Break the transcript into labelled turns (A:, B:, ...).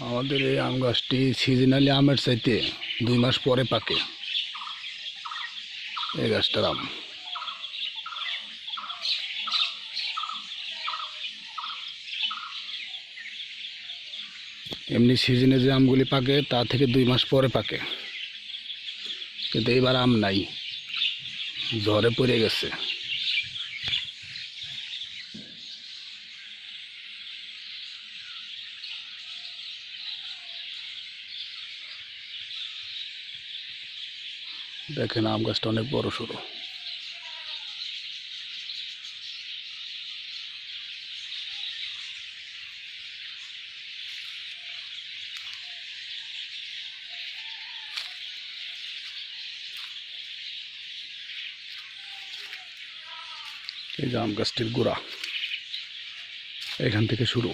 A: আমাদের এই আম গাছটি সিজনালি আমের চাইতে 2 মাস পরে পাকে। এই গাছটার আম এমনি সিজনে যে আমগুলি পাকে তা থেকে 2 মাস পরে পাকে, কিন্তু এইবার আম নাই, ঝড়ে পড়ে গেছে। দেখেন আম গাছটা অনেক বড় সড়ো। এই যে আম গাছটির গোড়া, এখান থেকে শুরু।